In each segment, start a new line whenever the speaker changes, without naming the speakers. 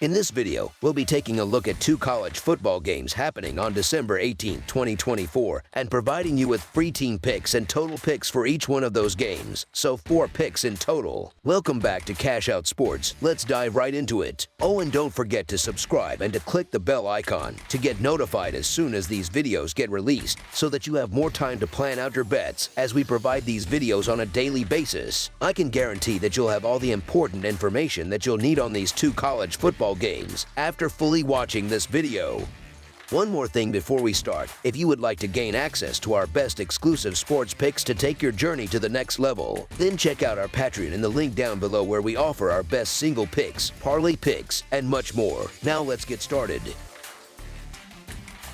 In this video, we'll be taking a look at 2 college football games happening on December 18, 2024, and providing you with free team picks and total picks for each one of those games, so 4 picks in total. Welcome back to Cash Out Sports. Let's dive right into it. Oh, and don't forget to subscribe and to click the bell icon to get notified as soon as these videos get released, so that you have more time to plan out your bets as we provide these videos on a daily basis. I can guarantee that you'll have all the important information that you'll need on these 2 college football games after fully watching this video. One more thing before we start: if you would like to gain access to our best exclusive sports picks to take your journey to the next level, then check out our Patreon in the link down below, where we offer our best single picks, parlay picks, and much more. Now let's get started.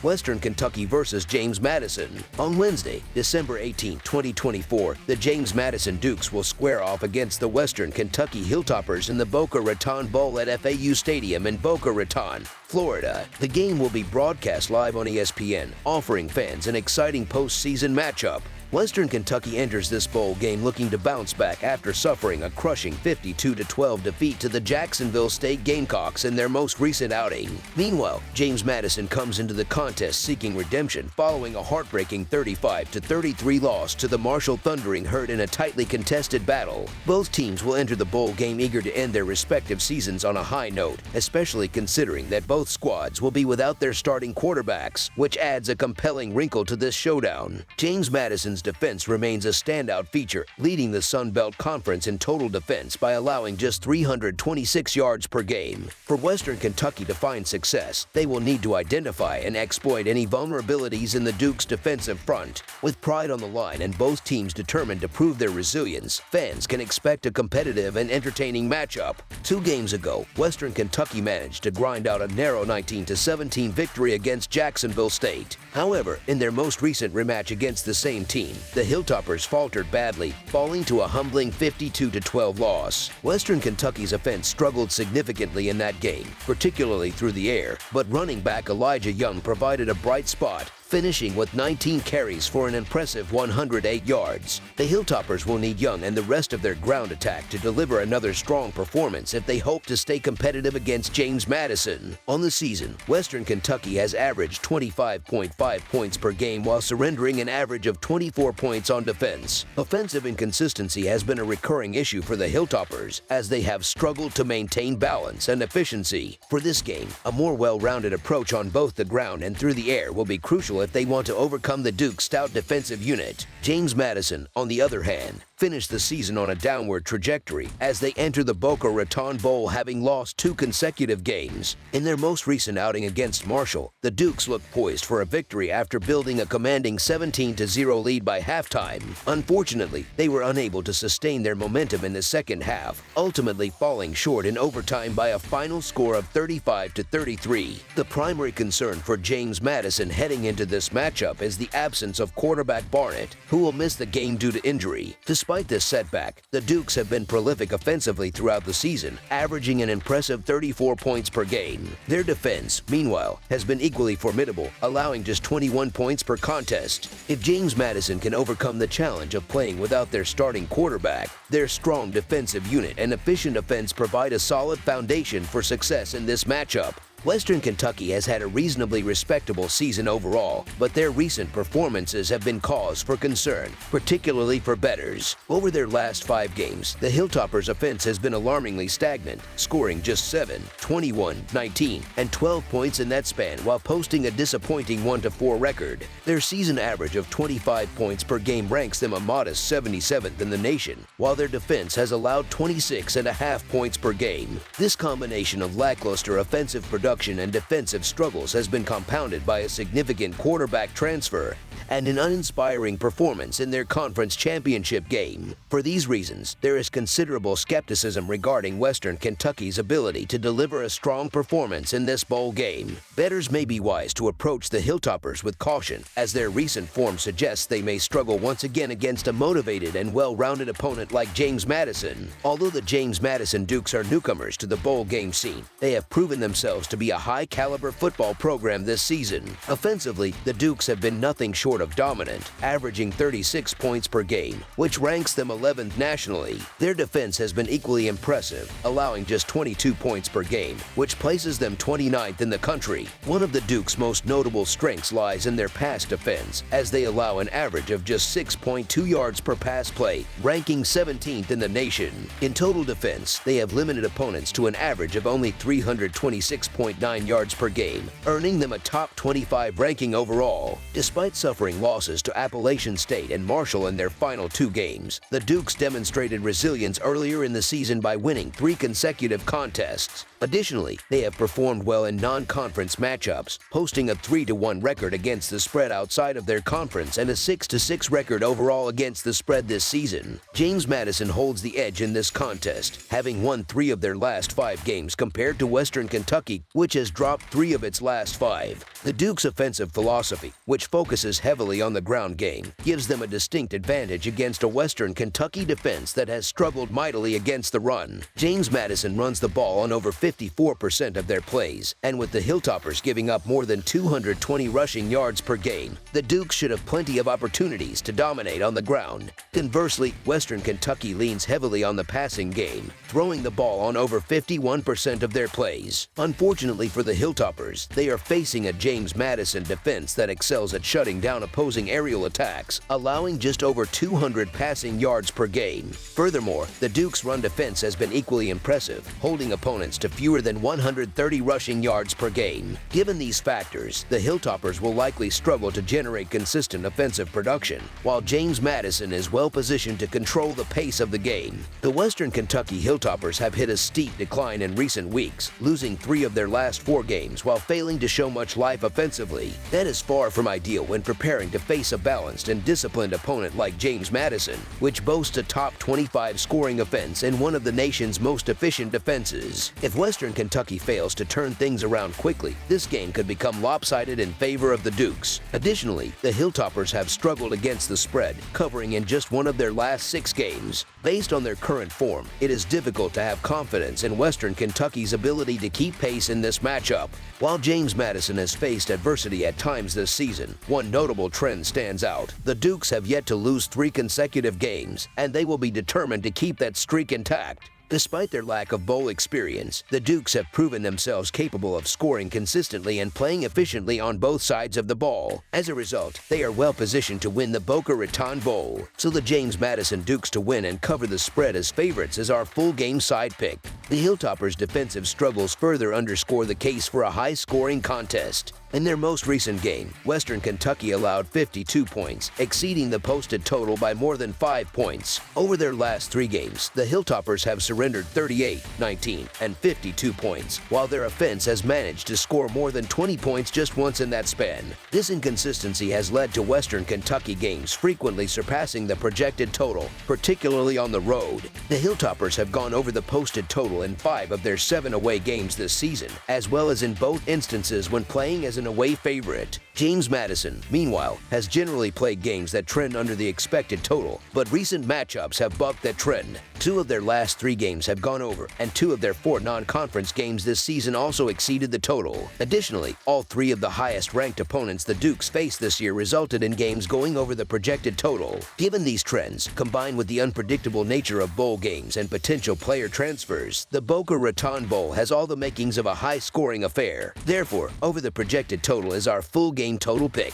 Western Kentucky versus James Madison. On Wednesday, December 18, 2024, the James Madison Dukes will square off against the Western Kentucky Hilltoppers in the Boca Raton Bowl at FAU Stadium in Boca Raton, Florida. The game will be broadcast live on ESPN, offering fans an exciting postseason matchup. Western Kentucky enters this bowl game looking to bounce back after suffering a crushing 52-12 defeat to the Jacksonville State Gamecocks in their most recent outing. Meanwhile, James Madison comes into the contest seeking redemption following a heartbreaking 35-33 loss to the Marshall Thundering Herd in a tightly contested battle. Both teams will enter the bowl game eager to end their respective seasons on a high note, especially considering that both squads will be without their starting quarterbacks, which adds a compelling wrinkle to this showdown. James Madison's defense remains a standout feature, leading the Sun Belt Conference in total defense by allowing just 326 yards per game. For Western Kentucky to find success, they will need to identify and exploit any vulnerabilities in the Duke's defensive front. With pride on the line and both teams determined to prove their resilience, fans can expect a competitive and entertaining matchup. 2 games ago, Western Kentucky managed to grind out a narrow 19-17 victory against Jacksonville State. However, in their most recent rematch against the same team, the Hilltoppers faltered badly, falling to a humbling 52-12 loss. Western Kentucky's offense struggled significantly in that game, particularly through the air, but running back Elijah Young provided a bright spot, finishing with 19 carries for an impressive 108 yards. The Hilltoppers will need Young and the rest of their ground attack to deliver another strong performance if they hope to stay competitive against James Madison. On the season, Western Kentucky has averaged 25.5 points per game while surrendering an average of 24 points on defense. Offensive inconsistency has been a recurring issue for the Hilltoppers, as they have struggled to maintain balance and efficiency. For this game, a more well-rounded approach on both the ground and through the air will be crucial if they want to overcome the Duke's stout defensive unit. James Madison, on the other hand, finished the season on a downward trajectory as they enter the Boca Raton Bowl, having lost 2 consecutive games. In their most recent outing against Marshall, the Dukes looked poised for a victory after building a commanding 17-0 lead by halftime. Unfortunately, they were unable to sustain their momentum in the second half, ultimately falling short in overtime by a final score of 35-33. The primary concern for James Madison heading into this matchup is the absence of quarterback Barnett, who will miss the game due to injury. Despite this setback, the Dukes have been prolific offensively throughout the season, averaging an impressive 34 points per game. Their defense, meanwhile, has been equally formidable, allowing just 21 points per contest. If James Madison can overcome the challenge of playing without their starting quarterback, their strong defensive unit and efficient offense provide a solid foundation for success in this matchup. Western Kentucky has had a reasonably respectable season overall, but their recent performances have been cause for concern, particularly for bettors. Over their last 5 games, the Hilltoppers' offense has been alarmingly stagnant, scoring just 7, 21, 19, and 12 points in that span while posting a disappointing 1-4 record. Their season average of 25 points per game ranks them a modest 77th in the nation, while their defense has allowed 26.5 points per game. This combination of lackluster offensive production and defensive struggles has been compounded by a significant quarterback transfer and an uninspiring performance in their conference championship game. For these reasons, there is considerable skepticism regarding Western Kentucky's ability to deliver a strong performance in this bowl game. Bettors may be wise to approach the Hilltoppers with caution, as their recent form suggests they may struggle once again against a motivated and well-rounded opponent like James Madison. Although the James Madison Dukes are newcomers to the bowl game scene, they have proven themselves to be a high-caliber football program this season. Offensively, the Dukes have been nothing short sort of dominant, averaging 36 points per game, which ranks them 11th nationally. Their defense has been equally impressive, allowing just 22 points per game, which places them 29th in the country. One of the Duke's most notable strengths lies in their pass defense, as they allow an average of just 6.2 yards per pass play, ranking 17th in the nation. In total defense, they have limited opponents to an average of only 326.9 yards per game, earning them a top 25 ranking overall. Despite suffering losses to Appalachian State and Marshall in their final 2 games, the Dukes demonstrated resilience earlier in the season by winning 3 consecutive contests. Additionally, they have performed well in non-conference matchups, posting a 3-1 record against the spread outside of their conference and a 6-6 record overall against the spread this season. James Madison holds the edge in this contest, having won 3 of their last 5 games compared to Western Kentucky, which has dropped 3 of its last 5. The Duke's offensive philosophy, which focuses heavily on the ground game, gives them a distinct advantage against a Western Kentucky defense that has struggled mightily against the run. James Madison runs the ball on over 54% of their plays, and with the Hilltoppers giving up more than 220 rushing yards per game, the Dukes should have plenty of opportunities to dominate on the ground. Conversely, Western Kentucky leans heavily on the passing game, throwing the ball on over 51% of their plays. Unfortunately for the Hilltoppers, they are facing a James Madison defense that excels at shutting down opposing aerial attacks, allowing just over 200 passing yards per game. Furthermore, the Dukes' run defense has been equally impressive, holding opponents to fewer than 130 rushing yards per game. Given these factors, the Hilltoppers will likely struggle to generate consistent offensive production, while James Madison is well positioned to control the pace of the game. The Western Kentucky Hilltoppers have hit a steep decline in recent weeks, losing 3 of their last 4 games while failing to show much life offensively. That is far from ideal when preparing to face a balanced and disciplined opponent like James Madison, which boasts a top 25 scoring offense and one of the nation's most efficient defenses. If Western Kentucky fails to turn things around quickly, this game could become lopsided in favor of the Dukes. Additionally, the Hilltoppers have struggled against the spread, covering in just 1 of their last 6 games. Based on their current form, it is difficult to have confidence in Western Kentucky's ability to keep pace in this matchup. While James Madison has faced adversity at times this season, one notable trend stands out. The Dukes have yet to lose 3 consecutive games, and they will be determined to keep that streak intact. Despite their lack of bowl experience, the Dukes have proven themselves capable of scoring consistently and playing efficiently on both sides of the ball. As a result, they are well positioned to win the Boca Raton Bowl. So the James Madison Dukes to win and cover the spread as favorites is our full game side pick. The Hilltoppers' defensive struggles further underscore the case for a high-scoring contest. In their most recent game, Western Kentucky allowed 52 points, exceeding the posted total by more than 5 points. Over their last 3 games, the Hilltoppers have surrendered 38, 19, and 52 points, while their offense has managed to score more than 20 points just once in that span. This inconsistency has led to Western Kentucky games frequently surpassing the projected total, particularly on the road. The Hilltoppers have gone over the posted total in 5 of their 7 away games this season, as well as in both instances when playing as an away favorite. James Madison, meanwhile, has generally played games that trend under the expected total, but recent matchups have bucked that trend. 2 of their last 3 games have gone over, and 2 of their 4 non-conference games this season also exceeded the total. Additionally, all 3 of the highest-ranked opponents the Dukes faced this year resulted in games going over the projected total. Given these trends, combined with the unpredictable nature of bowl games and potential player transfers, the Boca Raton Bowl has all the makings of a high-scoring affair. Therefore, over the projected total is our full game total pick.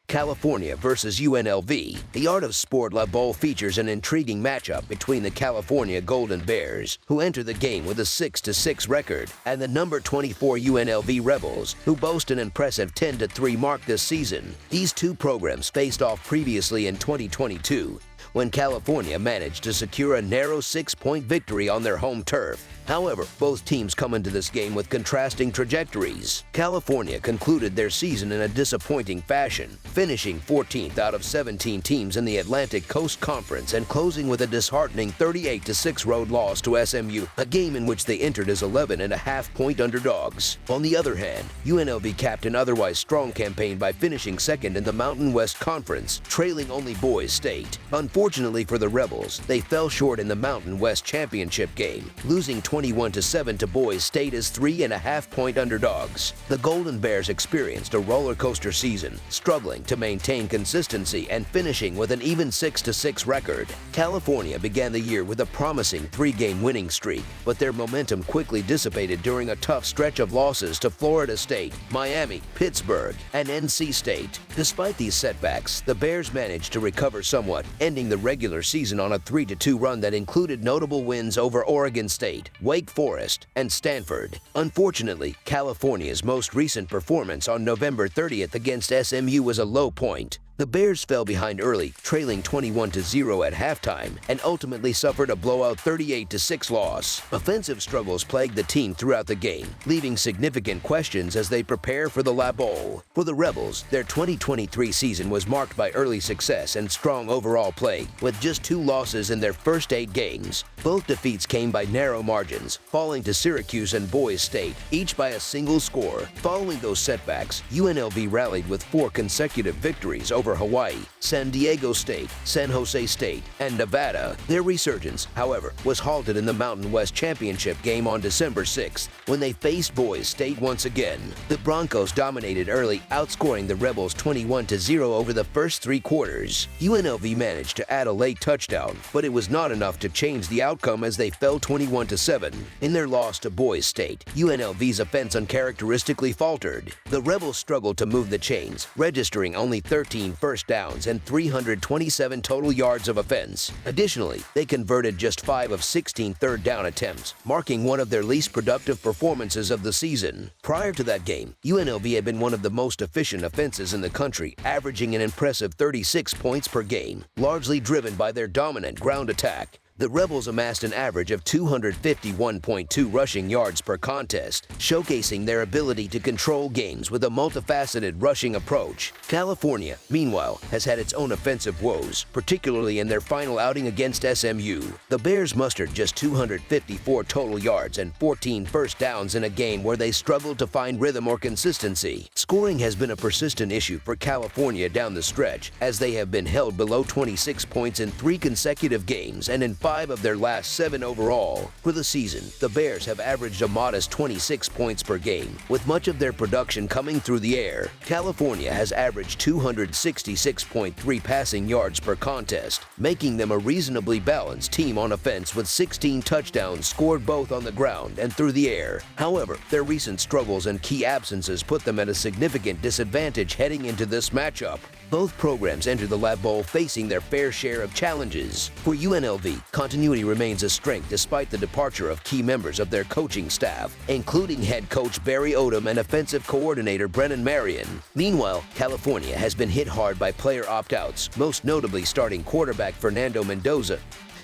California versus UNLV. The Art of Sport La Bowl features an intriguing matchup between the California Golden Bears, who enter the game with a 6-6 record, and the number 24 UNLV Rebels, who boast an impressive 10-3 mark this season. These 2 programs faced off previously in 2022, when California managed to secure a narrow 6-point victory on their home turf. However, both teams come into this game with contrasting trajectories. California concluded their season in a disappointing fashion, finishing 14th out of 17 teams in the Atlantic Coast Conference and closing with a disheartening 38-6 road loss to SMU, a game in which they entered as 11.5-point underdogs. On the other hand, UNLV capped an otherwise strong campaign by finishing second in the Mountain West Conference, trailing only Boise State. Unfortunately, Unfortunately for the Rebels, they fell short in the Mountain West Championship game, losing 21-7 to Boise State as 3.5-point underdogs. The Golden Bears experienced a roller coaster season, struggling to maintain consistency and finishing with an even 6-6 record. California began the year with a promising 3-game winning streak, but their momentum quickly dissipated during a tough stretch of losses to Florida State, Miami, Pittsburgh, and NC State. Despite these setbacks, the Bears managed to recover somewhat, ending the regular season on a 3-2 run that included notable wins over Oregon State, Wake Forest, and Stanford. Unfortunately, California's most recent performance on November 30th against SMU was a low point. The Bears fell behind early, trailing 21-0 at halftime, and ultimately suffered a blowout 38-6 loss. Offensive struggles plagued the team throughout the game, leaving significant questions as they prepare for the La Bowl. For the Rebels, their 2023 season was marked by early success and strong overall play, with just 2 losses in their first 8 games. Both defeats came by narrow margins, falling to Syracuse and Boise State, each by a single score. Following those setbacks, UNLV rallied with 4 consecutive victories over Hawaii, San Diego State, San Jose State, and Nevada. Their resurgence, however, was halted in the Mountain West Championship game on December 6th, when they faced Boise State once again. The Broncos dominated early, outscoring the Rebels 21-0 over the first 3 quarters. UNLV managed to add a late touchdown, but it was not enough to change the outcome as they fell 21-7. In their loss to Boise State, UNLV's offense uncharacteristically faltered. The Rebels struggled to move the chains, registering only 13 first downs and 327 total yards of offense. Additionally, they converted just 5 of 16 third down attempts, marking one of their least productive performances of the season. Prior to that game, UNLV had been one of the most efficient offenses in the country, averaging an impressive 36 points per game, largely driven by their dominant ground attack. The Rebels amassed an average of 251.2 rushing yards per contest, showcasing their ability to control games with a multifaceted rushing approach. California, meanwhile, has had its own offensive woes, particularly in their final outing against SMU. The Bears mustered just 254 total yards and 14 first downs in a game where they struggled to find rhythm or consistency. Scoring has been a persistent issue for California down the stretch, as they have been held below 26 points in 3 consecutive games and in 5 of their last 7 overall. For the season, the Bears have averaged a modest 26 points per game, with much of their production coming through the air. California has averaged 266.3 passing yards per contest, making them a reasonably balanced team on offense with 16 touchdowns scored both on the ground and through the air. However, their recent struggles and key absences put them at a significant disadvantage heading into this matchup. Both programs enter the Lab Bowl facing their fair share of challenges. For UNLV, continuity remains a strength despite the departure of key members of their coaching staff, including head coach Barry Odom and offensive coordinator Brennan Marion. Meanwhile, California has been hit hard by player opt-outs, most notably starting quarterback Fernando Mendoza,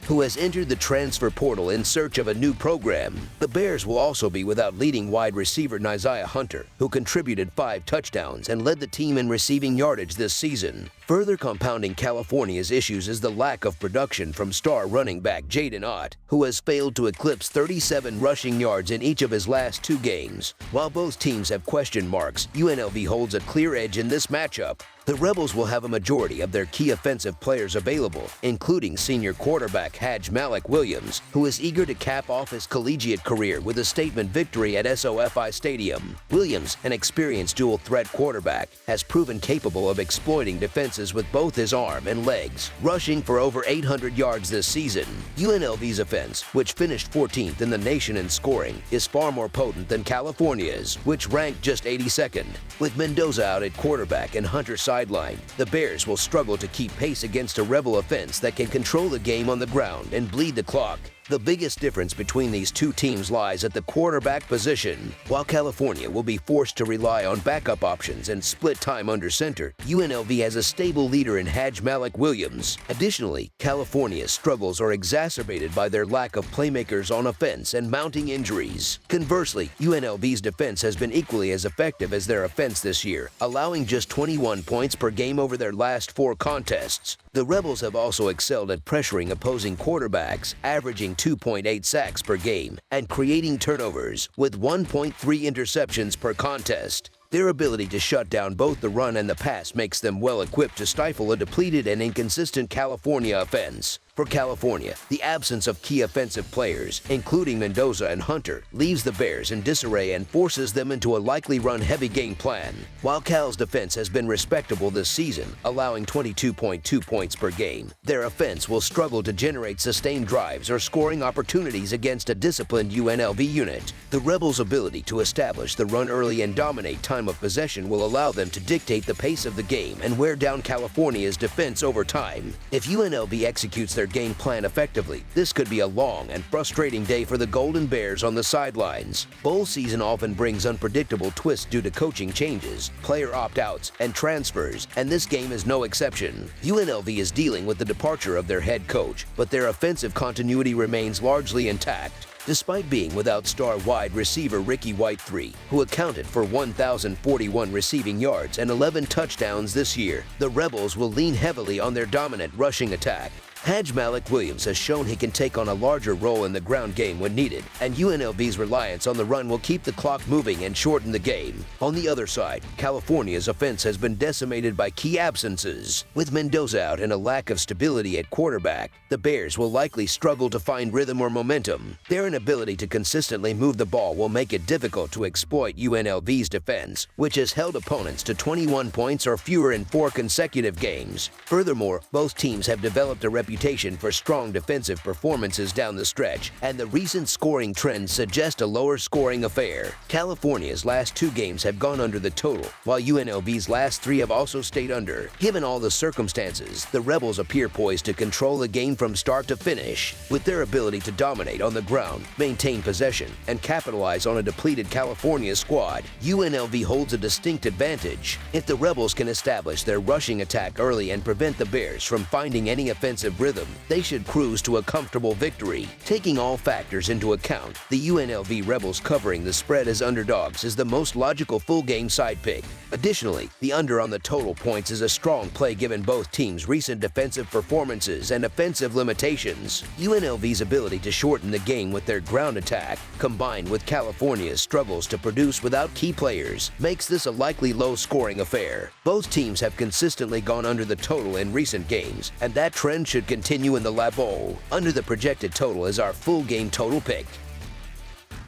who has entered the transfer portal in search of a new program. The Bears will also be without leading wide receiver Isaiah Hunter, who contributed 5 touchdowns and led the team in receiving yardage this season. Further compounding California's issues is the lack of production from star running back Jaden Ott, who has failed to eclipse 37 rushing yards in each of his last 2 games. While both teams have question marks, UNLV holds a clear edge in this matchup. The Rebels will have a majority of their key offensive players available, including senior quarterback Hajj Malik Williams, who is eager to cap off his collegiate career with a statement victory at SoFi Stadium. Williams, an experienced dual-threat quarterback, has proven capable of exploiting defenses with both his arm and legs, rushing for over 800 yards this season. UNLV's offense, which finished 14th in the nation in scoring, is far more potent than California's, which ranked just 82nd. With Mendoza out at quarterback and Hunter sidelined, the Bears will struggle to keep pace against a Rebel offense that can control the game on the ground and bleed the clock. The biggest difference between these two teams lies at the quarterback position. While California will be forced to rely on backup options and split time under center, UNLV has a stable leader in Hajj Malik Williams. Additionally, California's struggles are exacerbated by their lack of playmakers on offense and mounting injuries. Conversely, UNLV's defense has been equally as effective as their offense this year, allowing just 21 points per game over their last 4 contests. The Rebels have also excelled at pressuring opposing quarterbacks, averaging 2.8 sacks per game and creating turnovers with 1.3 interceptions per contest. Their ability to shut down both the run and the pass makes them well equipped to stifle a depleted and inconsistent California offense. For California, the absence of key offensive players, including Mendoza and Hunter, leaves the Bears in disarray and forces them into a likely run-heavy game plan. While Cal's defense has been respectable this season, allowing 22.2 points per game, their offense will struggle to generate sustained drives or scoring opportunities against a disciplined UNLV unit. The Rebels' ability to establish the run early and dominate time of possession will allow them to dictate the pace of the game and wear down California's defense over time. If UNLV executes their game plan effectively, this could be a long and frustrating day for the Golden Bears on the sidelines. Bowl season often brings unpredictable twists due to coaching changes, player opt-outs, and transfers, and this game is no exception. UNLV is dealing with the departure of their head coach, but their offensive continuity remains largely intact. Despite being without star wide receiver Ricky White III, who accounted for 1,041 receiving yards and 11 touchdowns this year, the Rebels will lean heavily on their dominant rushing attack. Haj Malik Williams has shown he can take on a larger role in the ground game when needed, and UNLV's reliance on the run will keep the clock moving and shorten the game. On the other side, California's offense has been decimated by key absences. With Mendoza out and a lack of stability at quarterback, the Bears will likely struggle to find rhythm or momentum. Their inability to consistently move the ball will make it difficult to exploit UNLV's defense, which has held opponents to 21 points or fewer in 4 consecutive games. Furthermore, both teams have developed a reputation for strong defensive performances down the stretch, and the recent scoring trends suggest a lower scoring affair. California's last 2 games have gone under the total, while UNLV's last 3 have also stayed under. Given all the circumstances, the Rebels appear poised to control the game from start to finish. With their ability to dominate on the ground, maintain possession, and capitalize on a depleted California squad, UNLV holds a distinct advantage. If the Rebels can establish their rushing attack early and prevent the Bears from finding any offensive rhythm, they should cruise to a comfortable victory. Taking all factors into account, the UNLV Rebels covering the spread as underdogs is the most logical full-game side pick. Additionally, the under on the total points is a strong play given both teams' recent defensive performances and offensive limitations. UNLV's ability to shorten the game with their ground attack, combined with California's struggles to produce without key players, makes this a likely low-scoring affair. Both teams have consistently gone under the total in recent games, and that trend should continue in the Lab Bowl. Under the projected total is our full game total pick.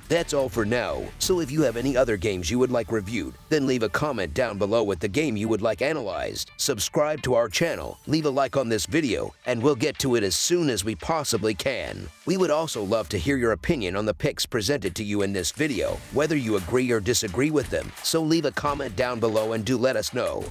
That's all for now, so if you have any other games you would like reviewed, then leave a comment down below with the game you would like analyzed. Subscribe to our channel, leave a like on this video, and we'll get to it as soon as we possibly can. We would also love to hear your opinion on the picks presented to you in this video, whether you agree or disagree with them, so leave a comment down below and do let us know.